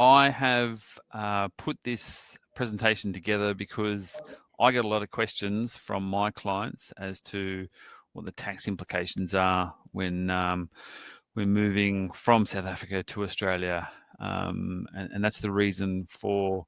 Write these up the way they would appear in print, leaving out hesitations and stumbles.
I have put this presentation together because I get a lot of questions from my clients as to what the tax implications are when we're moving from South Africa to Australia. And that's the reason for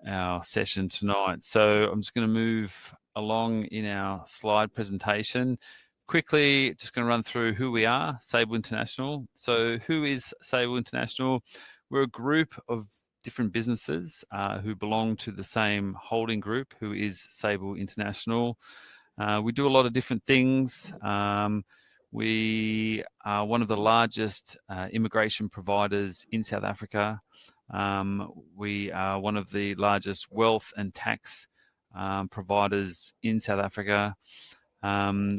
our session tonight. So I'm just going to move along in our slide presentation. Quickly, just going to run through who we are, Sable International. So who is Sable International? We're a group of different businesses who belong to the same holding group, who is Sable International. We do a lot of different things. We are one of the largest immigration providers in South Africa. We are one of the largest wealth and tax providers in South Africa.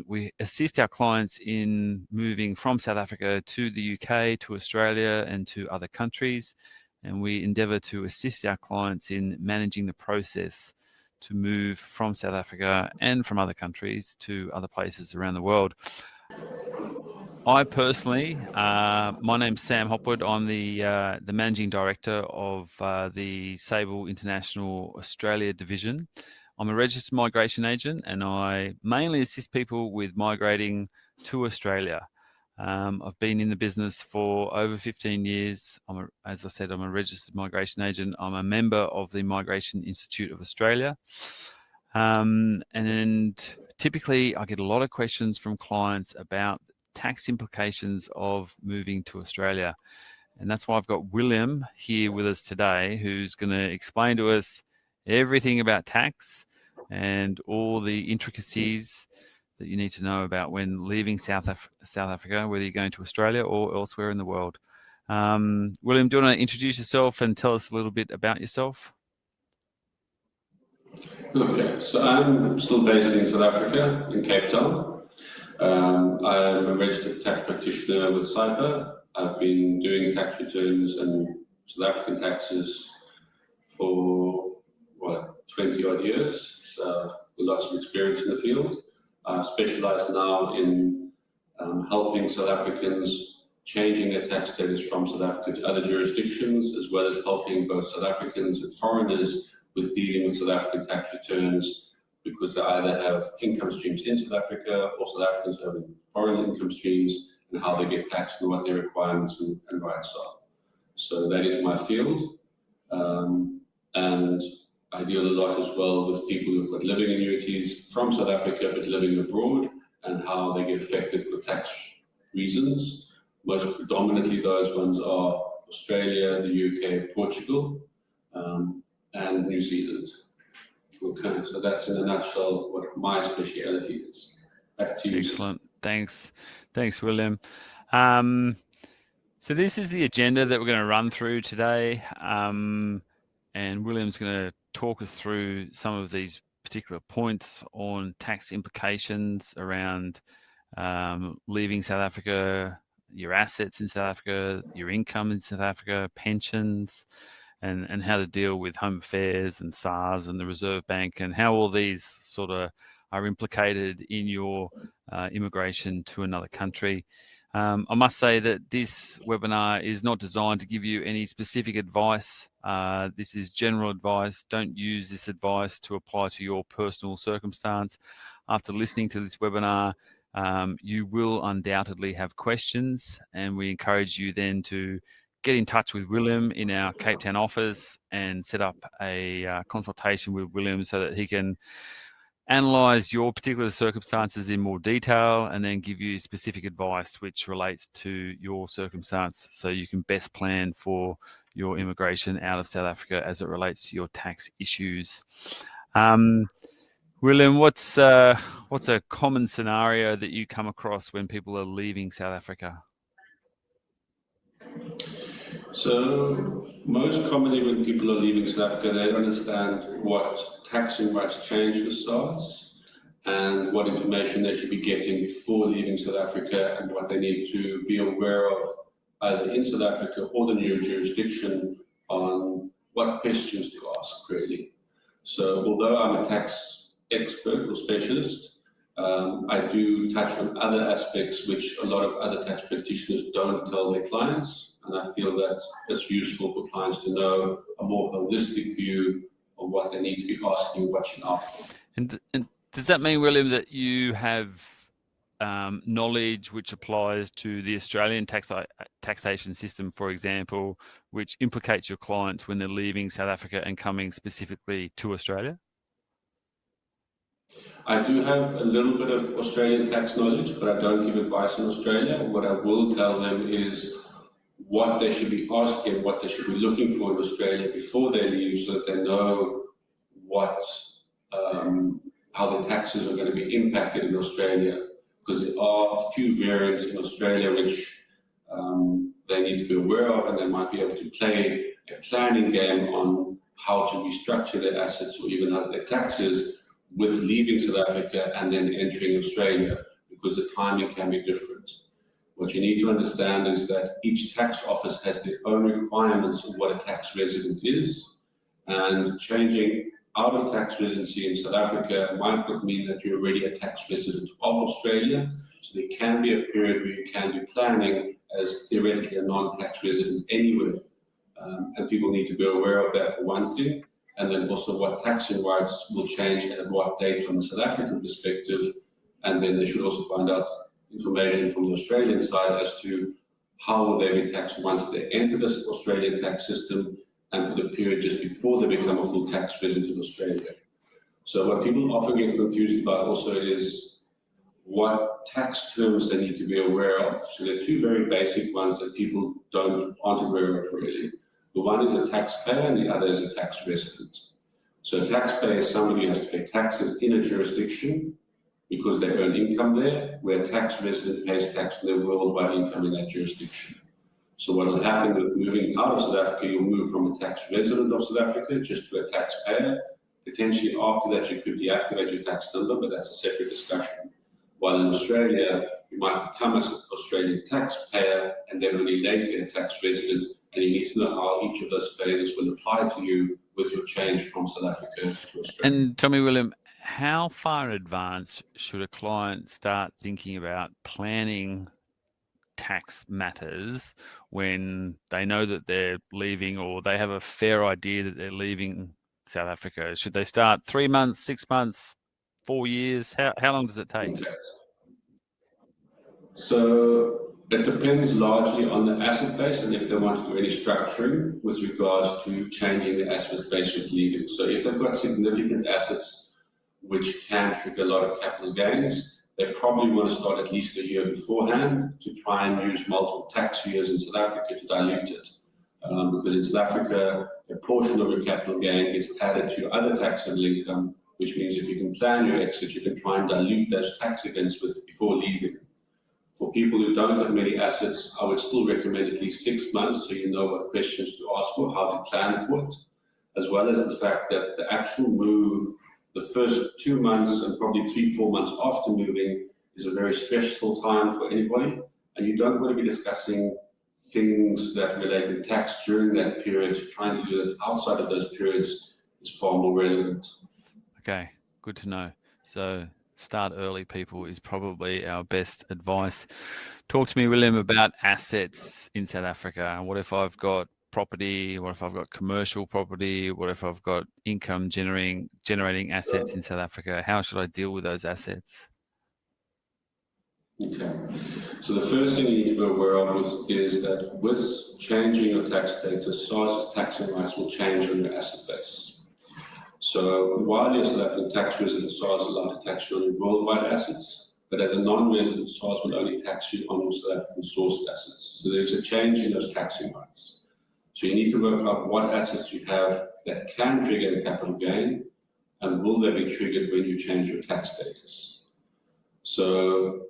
We assist our clients in moving from South Africa to the UK, to Australia, and to other countries. And we endeavour to assist our clients in managing the process to move from South Africa and from other countries to other places around the world. I personally, my name's Sam Hopwood. I'm the Managing Director of the Sable International Australia Division. I'm a registered migration agent, and I mainly assist people with migrating to Australia. I've been in the business for over 15 years. As I said, I'm a registered migration agent. I'm a member of the Migration Institute of Australia. And typically I get a lot of questions from clients about tax implications of moving to Australia. And that's why I've got William here with us today, who's going to explain to us everything about tax and all the intricacies that you need to know about when leaving South Africa, whether you're going to Australia or elsewhere in the world. William, do you want to introduce yourself and tell us a little bit about yourself? Okay, so I'm still based in South Africa, in Cape Town. I'm a registered tax practitioner with CIPA. I've been doing tax returns and South African taxes for, 20 odd years, so lots of experience in the field. I've specialized now in helping South Africans changing their tax status from South Africa to other jurisdictions, as well as helping both South Africans and foreigners with dealing with South African tax returns, because they either have income streams in South Africa or South Africans have foreign income streams, and how they get taxed and what their requirements and rights are. So that is my field. And I deal a lot as well with people who've got living annuities from South Africa but living abroad, and how they get affected for tax reasons. Most predominantly those ones are Australia, the UK, Portugal, and New Zealand. Okay, so that's in a nutshell what my speciality is. Back to you. Excellent. Thanks, William. So this is the agenda that we're going to run through today, and William's going to talk us through some of these particular points on tax implications around leaving South Africa, your assets in South Africa, your income in South Africa, pensions, and how to deal with Home Affairs and SARS and the Reserve Bank, and how all these sort of are implicated in your immigration to another country. I must say that this webinar is not designed to give you any specific advice. This is general advice. Don't use this advice to apply to your personal circumstance. After listening to this webinar, you will undoubtedly have questions, and we encourage you then to get in touch with William in our Cape Town office and set up a consultation with William so that he can analyse your particular circumstances in more detail and then give you specific advice which relates to your circumstance, so you can best plan for your immigration out of South Africa as it relates to your tax issues. William, what's a common scenario that you come across when people are leaving South Africa? So most commonly when people are leaving South Africa, they understand what taxing rights change for SARS and what information they should be getting before leaving South Africa, and what they need to be aware of either in South Africa or the new jurisdiction on what questions to ask, really. So although I'm a tax expert or specialist, I do touch on other aspects which a lot of other tax practitioners don't tell their clients, and I feel that it's useful for clients to know a more holistic view of what they need to be asking and watching out for. And does that mean, William, that you have knowledge which applies to the Australian taxation system, for example, which implicates your clients when they're leaving South Africa and coming specifically to Australia? I do have a little bit of Australian tax knowledge, but I don't give advice in Australia. What I will tell them is what they should be asking, what they should be looking for in Australia before they leave, so that they know what how their taxes are going to be impacted in Australia, because there are a few variants in Australia which they need to be aware of, and they might be able to play a planning game on how to restructure their assets or even have their taxes with leaving South Africa and then entering Australia, because the timing can be different. What you need to understand is that each tax office has their own requirements of what a tax resident is, and changing out of tax residency in South Africa might not mean that you're already a tax resident of Australia. So there can be a period where you can be planning as theoretically a non-tax resident anywhere. And people need to be aware of that for one thing, and then also what taxing rights will change and at what date from a South African perspective. And then they should also find out information from the Australian side as to how will they be taxed once they enter this Australian tax system and for the period just before they become a full tax resident in Australia. So what people often get confused about also is what tax terms they need to be aware of. So there are two very basic ones that people aren't aware of really. The one is a taxpayer and the other is a tax resident. So a taxpayer is somebody who has to pay taxes in a jurisdiction because they earn income there, where a tax resident pays tax on their worldwide income in that jurisdiction. So what will happen with moving out of South Africa, you'll move from a tax resident of South Africa just to a taxpayer. Potentially after that you could deactivate your tax number, but that's a separate discussion. While in Australia, you might become an Australian taxpayer and then only later a tax resident, and you need to know how each of those phases will apply to you with your change from South Africa to Australia. And tell me, William, how far in advance should a client start thinking about planning tax matters when they know that they're leaving, or they have a fair idea that they're leaving South Africa? Should they start 3 months, 6 months, 4 years? How long does it take? Okay. So it depends largely on the asset base and if they want to do any structuring with regards to changing the asset base with leaving. So if they've got significant assets which can trigger a lot of capital gains, they probably want to start at least a year beforehand to try and use multiple tax years in South Africa to dilute it. Because in South Africa, a portion of your capital gain is added to your other taxable income, which means if you can plan your exit, you can try and dilute those tax events before leaving. For people who don't have many assets, I would still recommend at least 6 months so you know what questions to ask for, how to plan for it, as well as the fact that the actual move, the first 2 months and probably 3-4 months after moving is a very stressful time for anybody, and you don't want to be discussing things that relate to tax during that period. Trying to do that outside of those periods is far more relevant. Okay, good to know. So start early, people, is probably our best advice. Talk to me, William, about assets in South Africa. What if I've got property? What if I've got commercial property? What if I've got income generating assets in South Africa? How should I deal with those assets? Okay, so the first thing you need to be aware of is that with changing your tax status, SARS's taxing rights will change on your asset base. So while you're South African tax resident, SARS is allowed to tax you on your worldwide assets, but as a non-resident, SARS will only tax you on your South African sourced assets. So there's a change in those taxing rights. So you need to work out what assets you have that can trigger a capital gain, and will they be triggered when you change your tax status. So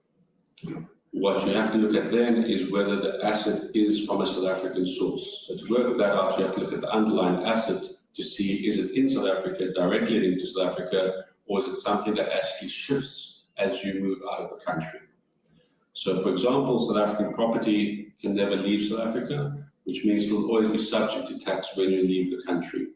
what you have to look at then is whether the asset is from a South African source. So to work that out, you have to look at the underlying asset to see, is it in South Africa, directly into South Africa, or is it something that actually shifts as you move out of the country? So for example, South African property can never leave South Africa, which means it will always be subject to tax when you leave the country.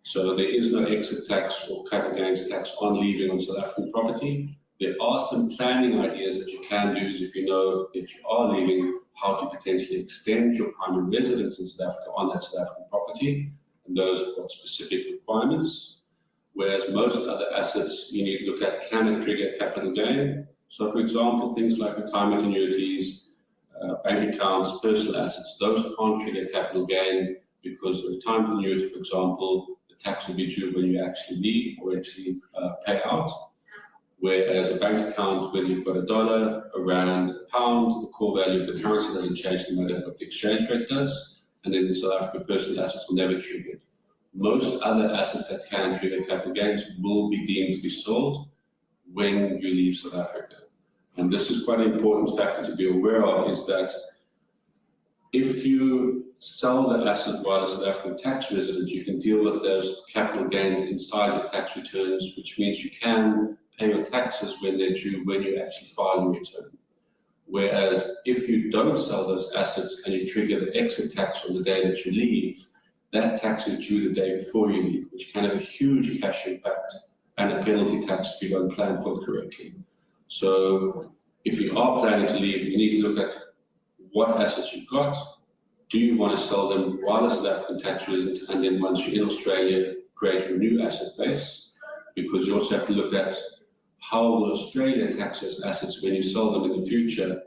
So there is no exit tax or capital gains tax on leaving on South African property, There are some planning ideas that you can do, is if you know that you are leaving, how to potentially extend your primary residence in South Africa on that South African property, and those have got specific requirements. Whereas most other assets you need to look at, can it trigger capital gain? So for example, things like retirement annuities, bank accounts, personal assets, those can't trigger capital gain, because a retirement annuity, for example, the tax will be due when you actually leave or actually pay out. Whereas a bank account, whether you've got $1, a rand, a pound, the core value of the currency doesn't change no matter what the exchange rate does, and then the South African personal assets will never trigger it. Most other assets that can trigger capital gains will be deemed to be sold when you leave South Africa. And this is quite an important factor to be aware of, is that if you sell that asset while a South African tax resident, you can deal with those capital gains inside the tax returns, which means you can pay your taxes when they're due, when you actually file your return. Whereas if you don't sell those assets and you trigger the exit tax on the day that you leave, that tax is due the day before you leave, which can have a huge cash impact and a penalty tax if you don't plan for it correctly. So if you are planning to leave, you need to look at what assets you've got. Do you want to sell them while a South African tax resident, and then once you're in Australia, create your new asset base? Because you also have to look at how will Australia tax those assets when you sell them in the future,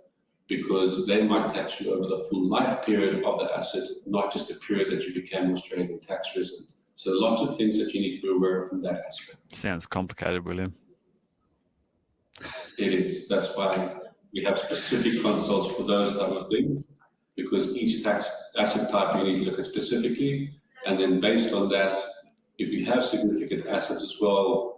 because they might tax you over the full life period of the asset, not just the period that you became an Australian tax resident. So lots of things that you need to be aware of from that aspect. Sounds complicated, William. It is. That's why we have specific consults for those type of things, because each tax asset type you need to look at specifically, and then based on that, if you have significant assets as well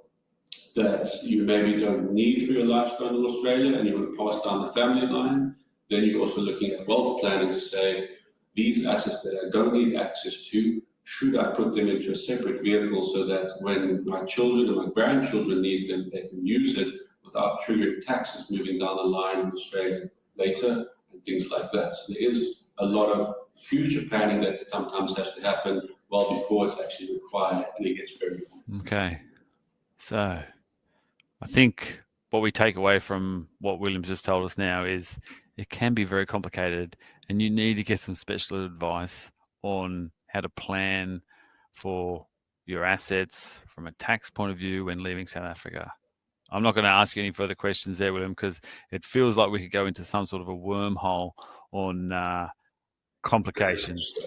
that you maybe don't need for your lifestyle in Australia and you want to pass down the family line, then you're also looking at wealth planning to say, these assets that I don't need access to, should I put them into a separate vehicle so that when my children and my grandchildren need them, they can use it without triggering taxes moving down the line in Australia later, and things like that. So there is a lot of future planning that sometimes has to happen well before it's actually required, and it gets very complicated. Okay. So I think what we take away from what William's just told us now is it can be very complicated, and you need to get some special advice on how to plan for your assets from a tax point of view when leaving South Africa. I'm not going to ask you any further questions there, William, because it feels like we could go into some sort of a wormhole on complications.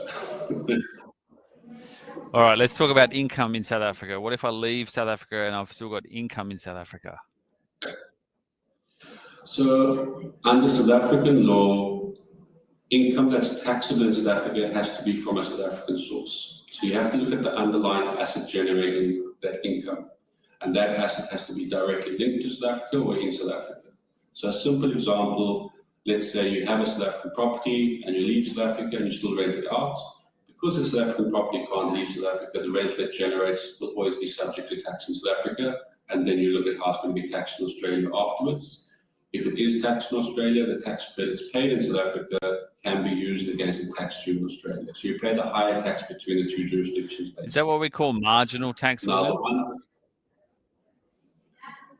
All right, let's talk about income in South Africa. What if I leave South Africa and I've still got income in South Africa? So under South African law, income that's taxable in South Africa has to be from a South African source. So you have to look at the underlying asset generating that income. And that asset has to be directly linked to South Africa or in South Africa. So a simple example, let's say you have a South African property and you leave South Africa and you still rent it out. Because the South African property can't leave South Africa, the rent that generates will always be subject to tax in South Africa, and then you look at how it's going to be taxed in Australia afterwards. If it is taxed in Australia, the tax credits paid in South Africa can be used against the tax due in Australia. So you pay the higher tax between the two jurisdictions. Basically. Is that what we call marginal tax? Now,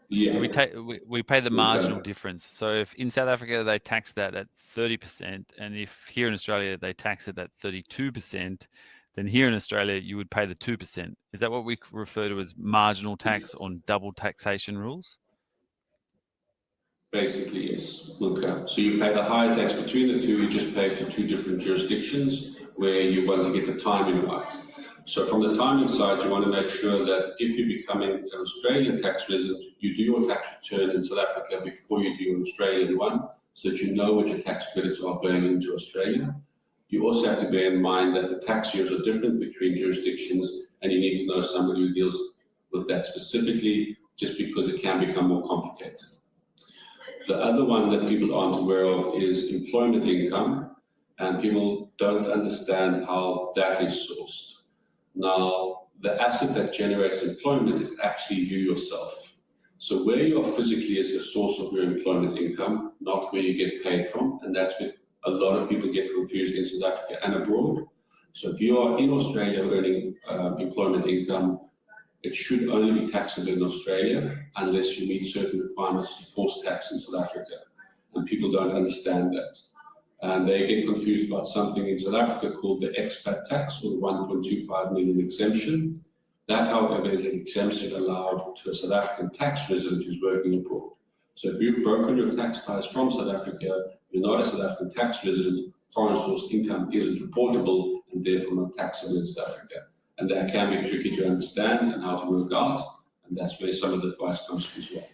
yeah. So we pay the marginal difference. So if in South Africa they tax that at 30%, and if here in Australia they tax it at 32%, then here in Australia you would pay the 2%. Is that what we refer to as marginal tax on double taxation rules? Basically, yes. Okay. So you pay the higher tax between the two, you just pay to two different jurisdictions where you want to get the timing right. So from the timing side, you want to make sure that if you're becoming an Australian tax resident, you do your tax return in South Africa before you do an Australian one, so that you know what your tax credits are going into Australia. You also have to bear in mind that the tax years are different between jurisdictions, and you need to know somebody who deals with that specifically, just because it can become more complicated. The other one that people aren't aware of is employment income, and people don't understand how that is sourced. Now, the asset that generates employment is actually you yourself. So where you are physically is the source of your employment income, not where you get paid from, and that's where a lot of people get confused in South Africa and abroad. So if you are in Australia earning employment income, it should only be taxable in Australia unless you meet certain requirements to force tax in South Africa. And people don't understand that. And they get confused about something in South Africa called the expat tax, or the 1.25 million exemption. That, however, is an exemption allowed to a South African tax resident who's working abroad. So if you've broken your tax ties from South Africa, you're not a South African tax resident, foreign sourced income isn't reportable and therefore not taxable in South Africa. And that can be tricky to understand and how to work out, and that's where some of the advice comes from as well.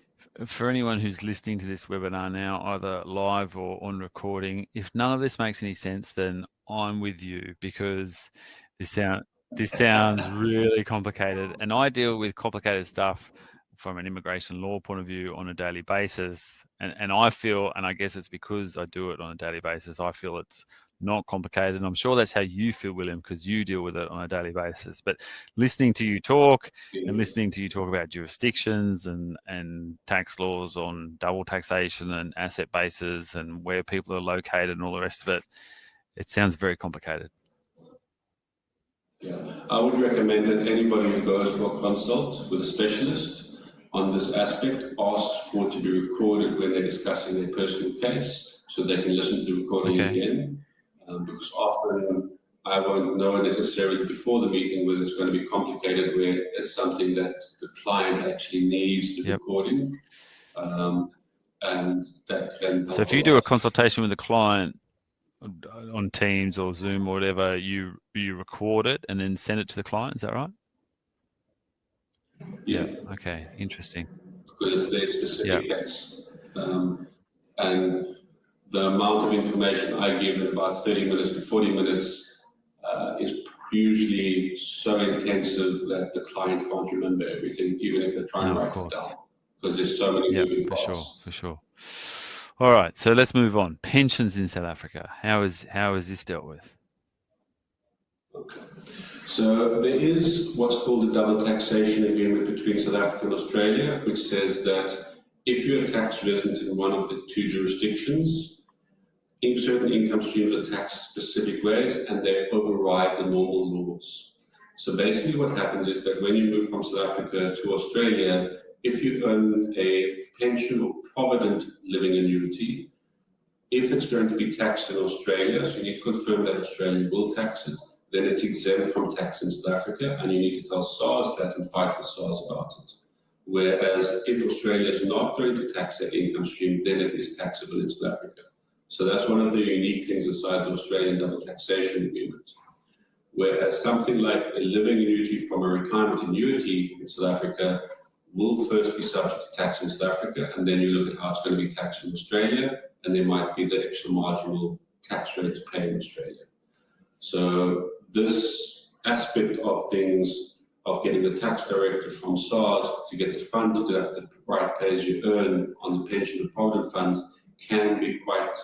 For anyone who's listening to this webinar now, either live or on recording, if none of this makes any sense, then I'm with you, because this sounds really complicated, and I deal with complicated stuff from an immigration law point of view on a daily basis, and I feel, and I guess it's because I do it on a daily basis, I feel it's not complicated, and I'm sure that's how you feel, William, because you deal with it on a daily basis. But listening to you talk and listening to you talk about jurisdictions and tax laws on double taxation and asset bases and where people are located and all the rest of it, it sounds very complicated. Yeah, I would recommend that anybody who goes for a consult with a specialist on this aspect asks for it to be recorded when they're discussing their personal case, so they can listen to the recording again. Because often I won't know necessarily before the meeting whether it's going to be complicated, where it's something that the client actually needs the recording. And that can. So if you do a consultation with the client on Teams or Zoom or whatever, you record it and then send it to the client, is that right? Yeah. Okay, interesting. Because their specific case. And the amount of information I give in about 30 minutes to 40 minutes is usually so intensive that the client can't remember everything, even if they're trying to write it down, because there's so many moving parts. For sure. All right, so let's move on. Pensions in South Africa. How is this dealt with? Okay. So there is what's called a double taxation agreement between South Africa and Australia, which says that if you're a tax resident in one of the two jurisdictions, in certain income streams are taxed specific ways and they override the normal laws. So basically what happens is that when you move from South Africa to Australia, if you earn a pension or provident living annuity, if it's going to be taxed in Australia, so you need to confirm that Australia will tax it, then it's exempt from tax in South Africa, and you need to tell SARS that and fight with SARS about it. Whereas if Australia is not going to tax that income stream, then it is taxable in South Africa. So that's one of the unique things inside the Australian double taxation agreement. Whereas something like a living annuity from a retirement annuity in South Africa will first be subject to tax in South Africa, and then you look at how it's going to be taxed in Australia, and there might be the extra marginal tax rate to pay in Australia. So this aspect of things, of getting the tax directive from SARS to get the fund to deduct the right pay as you earn on the pension and provident funds, can be quite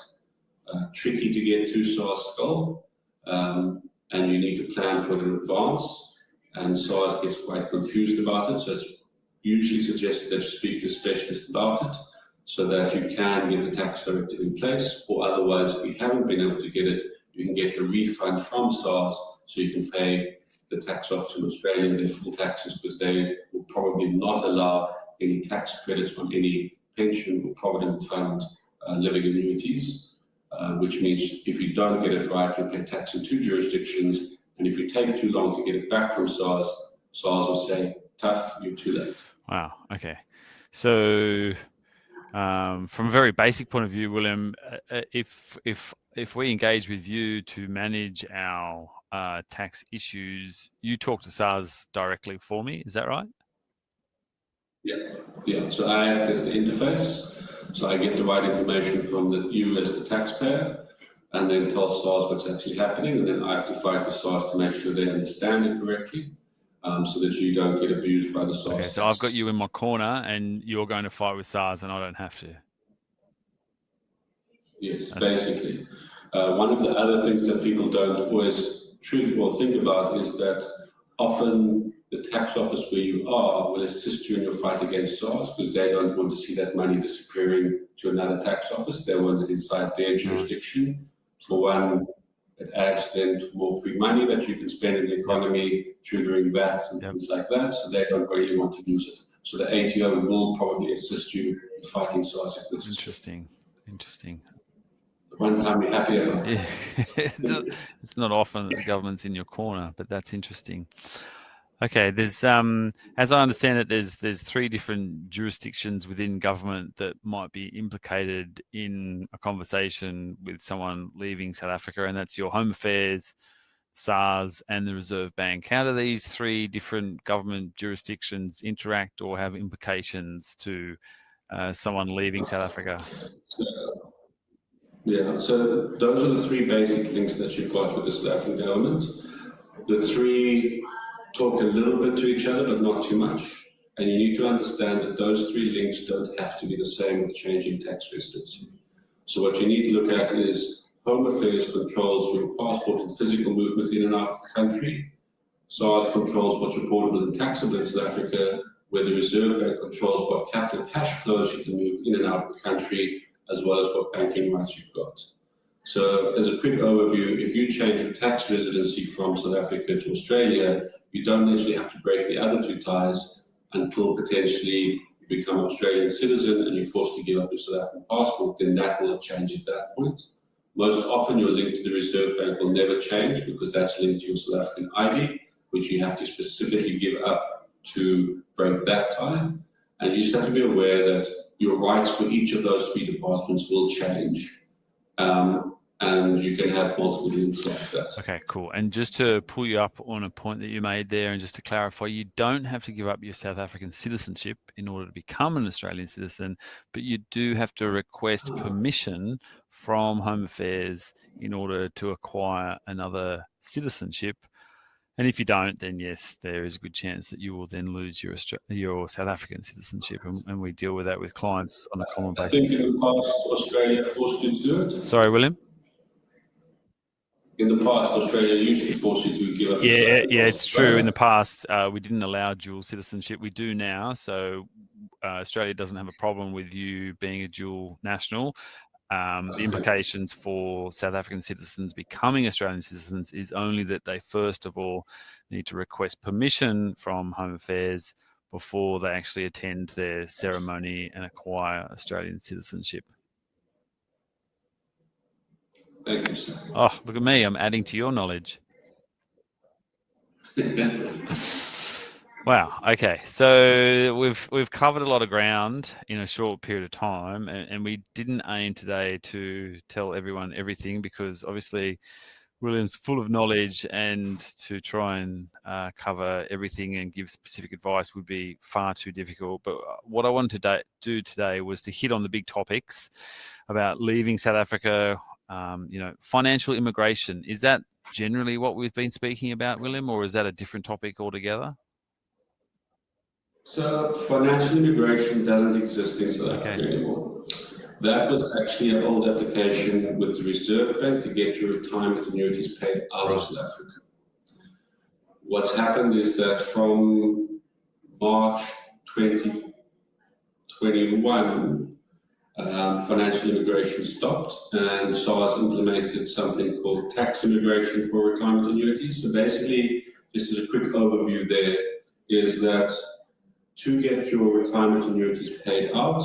tricky to get through SARS skull, and you need to plan for it in advance, and SARS gets quite confused about it, so it's usually suggested that you speak to a specialist about it so that you can get the tax directive in place, or otherwise if you haven't been able to get it, you can get a refund from SARS so you can pay the tax office in Australia their full taxes, because they will probably not allow any tax credits on any pension or provident fund living annuities, which means if you don't get it right, you pay tax in two jurisdictions, and if you take too long to get it back from SARS, SARS will say, tough, you're too late. Wow, okay. So from a very basic point of view, William, if we engage with you to manage our tax issues, you talk to SARS directly for me, is that right? Yeah. So I act as the interface. So I get the right information from you as the taxpayer, and then tell SARS what's actually happening, and then I have to fight with SARS to make sure they understand it correctly, so that you don't get abused by the SARS. Okay, so I've got you in my corner, and you're going to fight with SARS, and I don't have to. Yes, basically. One of the other things that people don't always treat or think about is that often the tax office where you are will assist you in your fight against SARS, because they don't want to see that money disappearing to another tax office. They want it inside their jurisdiction for one It adds then to more free money that you can spend in the economy, triggering VATs and things like that, so they don't really want to use it. So the ATO will probably assist you in fighting SARS if necessary. Interesting. One time you're happy about. Yeah. It's not often that the government's in your corner, but that's interesting. Okay, there's as I understand it, there's 3 different jurisdictions within government that might be implicated in a conversation with someone leaving South Africa, and that's your Home Affairs, SARS, and the Reserve Bank. How do these 3 different government jurisdictions interact or have implications to someone leaving South Africa? Yeah, so those are the 3 basic links that you've got with the South African government. The 3 talk a little bit to each other, but not too much. And you need to understand that those 3 links don't have to be the same with changing tax residency. So what you need to look at is Home Affairs controls your passport and physical movement in and out of the country. SARS controls what's reportable and taxable in South Africa, where the Reserve Bank controls what capital cash flows you can move in and out of the country, as well as what banking rights you've got. So as a quick overview, if you change your tax residency from South Africa to Australia, you don't necessarily have to break the other 2 ties until potentially you become an Australian citizen and you're forced to give up your South African passport, then that will change at that point. Most often your link to the Reserve Bank will never change because that's linked to your South African ID, which you have to specifically give up to break that tie. And you just have to be aware that your rights for each of those 3 departments will change. And you can have multiple links like that. Okay, cool. And just to pull you up on a point that you made there, and just to clarify, you don't have to give up your South African citizenship in order to become an Australian citizen, but you do have to request permission from Home Affairs in order to acquire another citizenship. And if you don't, then yes, there is a good chance that you will then lose your South African citizenship, and we deal with that with clients on a common basis. I think in the past, Australia forced you to do it. Sorry, William? In the past, Australia used to force you to give up. Yeah, it's true. In the past, we didn't allow dual citizenship. We do now. So Australia doesn't have a problem with you being a dual national. The implications for South African citizens becoming Australian citizens is only that they first of all need to request permission from Home Affairs before they actually attend their ceremony and acquire Australian citizenship. Thank you, sir. Oh, look at me. I'm adding to your knowledge. Wow. Okay. So we've covered a lot of ground in a short period of time, and we didn't aim today to tell everyone everything because obviously William's full of knowledge, and to try and cover everything and give specific advice would be far too difficult. But what I wanted to do today was to hit on the big topics about leaving South Africa. Financial immigration. Is that generally what we've been speaking about, William, or is that a different topic altogether? So financial immigration doesn't exist in South Africa anymore. That was actually an old application with the Reserve Bank to get your retirement annuities paid out of South Africa. What's happened is that from March 2021, financial immigration stopped, and SARS implemented something called tax immigration for retirement annuities. So basically, just as a quick overview there, is that to get your retirement annuities paid out,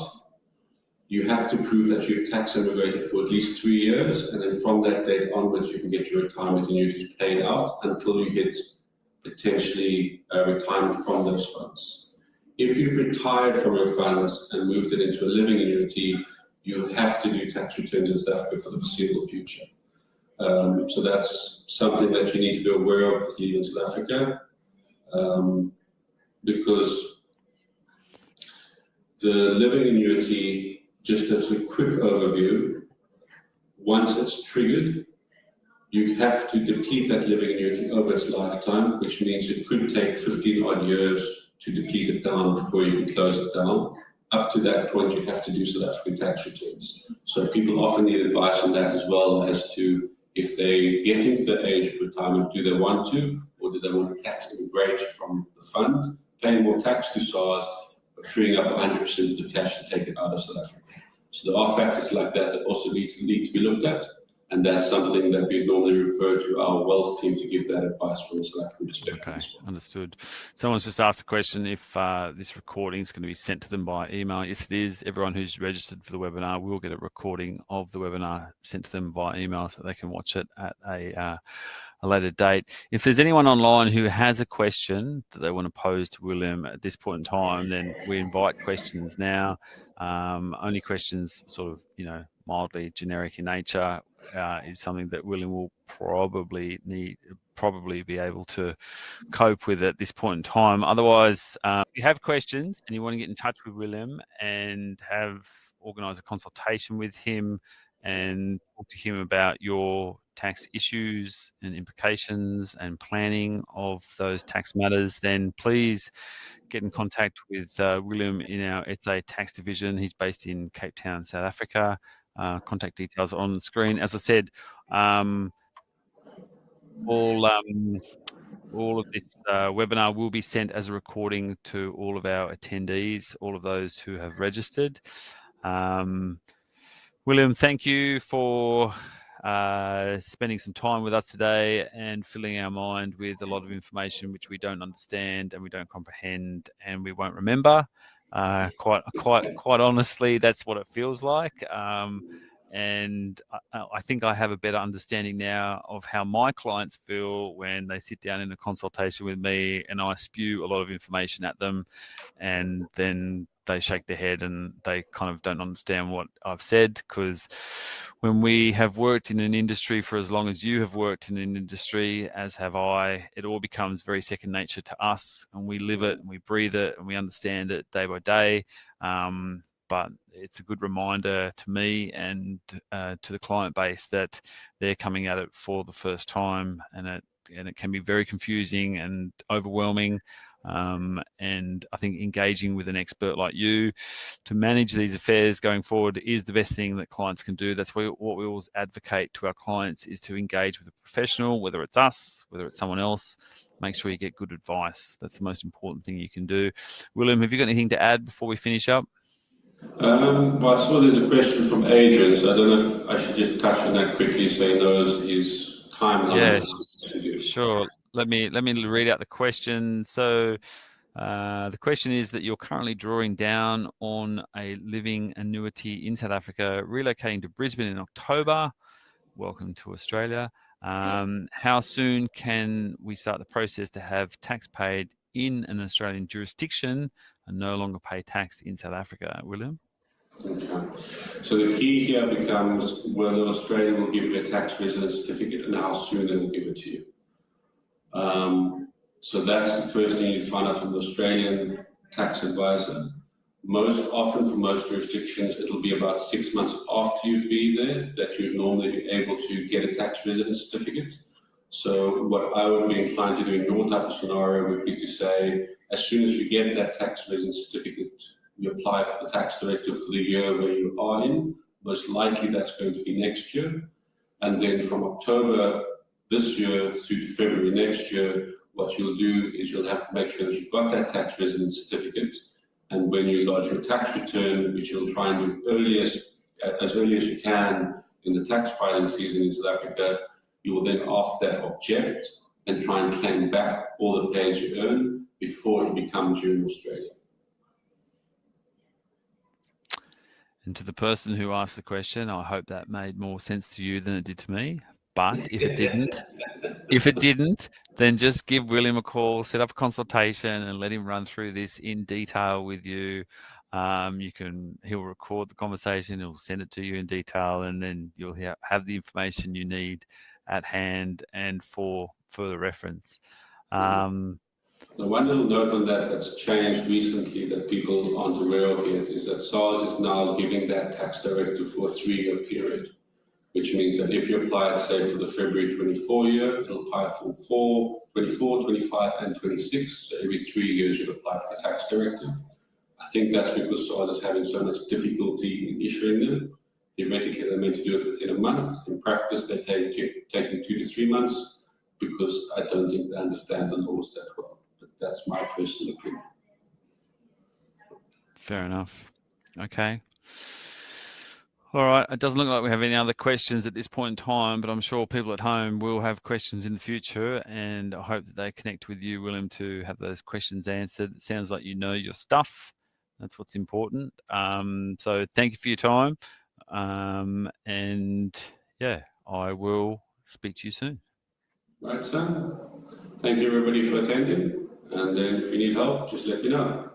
you have to prove that you've tax immigrated for at least 3 years, and then from that date onwards, you can get your retirement annuities paid out until you hit potentially retirement from those funds. If you've retired from your funds and moved it into a living annuity, you have to do tax returns in South Africa for the foreseeable future. So that's something that you need to be aware of with leaving South Africa, because the living annuity, just as a quick overview, once it's triggered, you have to deplete that living annuity over its lifetime, which means it could take 15 odd years to deplete it down before you can close it down. Up to that point, you have to do South African tax returns. So people often need advice on that as well, as to if they get into the age of retirement, do they want to, or do they want to tax immigrate from the fund, paying more tax to SARS, but freeing up 100% of the cash to take it out of South Africa. So there are factors like that that also need to be looked at. And that's something that we normally refer to our wealth team to give that advice from a South African perspective. Okay, as well. understood. Someone's just asked a question if this recording is going to be sent to them by email. Yes, it is. Everyone who's registered for the webinar will get a recording of the webinar sent to them via email so they can watch it at a later date. If there's anyone online who has a question that they want to pose to William at this point in time, then we invite questions now. Only questions sort of, mildly generic in nature is something that William will probably be able to cope with at this point in time. Otherwise, if you have questions and you want to get in touch with William and organise a consultation with him and talk to him about your tax issues and implications and planning of those tax matters, then please get in contact with William in our SA tax division. He's based in Cape Town, South Africa. Contact details are on the screen. As I said, all of this webinar will be sent as a recording to all of our attendees, all of those who have registered. William, thank you for spending some time with us today and filling our mind with a lot of information which we don't understand and we don't comprehend and we won't remember. Quite honestly, that's what it feels like. And I think I have a better understanding now of how my clients feel when they sit down in a consultation with me and I spew a lot of information at them and then they shake their head and they kind of don't understand what I've said, because when we have worked in an industry for as long as you have worked in an industry, as have I, it all becomes very second nature to us and we live it and we breathe it and we understand it day by day. But it's a good reminder to me and to the client base that they're coming at it for the first time, and it can be very confusing and overwhelming. And I think engaging with an expert like you to manage these affairs going forward is the best thing that clients can do. That's what we always advocate to our clients, is to engage with a professional, whether it's us, whether it's someone else. Make sure you get good advice. That's the most important thing you can do. William, have you got anything to add before we finish up? Well, I saw there's a question from Adrian, so I don't know if I should just touch on that quickly so he knows his timeline. Yeah, sure. Let me read out the question. So the question is that you're currently drawing down on a living annuity in South Africa, relocating to Brisbane in October. Welcome to Australia. How soon can we start the process to have tax paid in an Australian jurisdiction and no longer pay tax in South Africa, William? Okay. So the key here becomes whether Australia will give you a tax residence certificate and how soon they will give it to you. So that's the first thing you find out from the Australian tax advisor. Most often, for most jurisdictions, it'll be about 6 months after you've been there that you'd normally be able to get a tax residence certificate. So what I would be inclined to do in your type of scenario would be to say, as soon as you get that tax residence certificate, you apply for the tax directive for the year where you are in. Most likely that's going to be next year. And then from October this year through to February next year, what you'll do is you'll have to make sure that you've got that tax residence certificate. And when you lodge your tax return, which you'll try and do as early as you can in the tax filing season in South Africa, you will then after that object and try and claim back all the pay as you earn before it becomes due in Australia. And to the person who asked the question, I hope that made more sense to you than it did to me. But if it didn't, then just give William a call, set up a consultation and let him run through this in detail with you. He'll record the conversation, he'll send it to you in detail, and then you'll have the information you need at hand and for further reference. The one little note on that's changed recently that people aren't aware of yet is that SARS is now giving that tax directive for a 3-year period, which means that if you apply it, say, for the February 24 year, it'll apply for 24, 25, and 26. So every 3 years you'll apply for the tax directive. I think that's because SARS is having so much difficulty in issuing them. Theoretically, they're meant to do it within a month. In practice, they're taking 2 to 3 months because I don't think they understand the laws that well. But that's my personal opinion. Fair enough. Okay. All right. It doesn't look like we have any other questions at this point in time, but I'm sure people at home will have questions in the future, and I hope that they connect with you, William, to have those questions answered. It sounds like you know your stuff. That's what's important. So thank you for your time. And yeah, I will speak to you soon. Right, Sam? Thank you everybody for attending. And then if you need help, just let me know.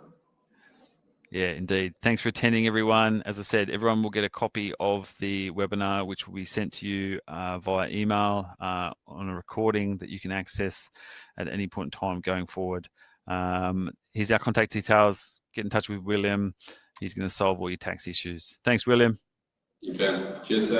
Yeah, indeed. Thanks for attending, everyone. As I said, everyone will get a copy of the webinar, which will be sent to you via email on a recording that you can access at any point in time going forward. Here's our contact details. Get in touch with William. He's going to solve all your tax issues. Thanks, William. Okay. Cheers, Sam.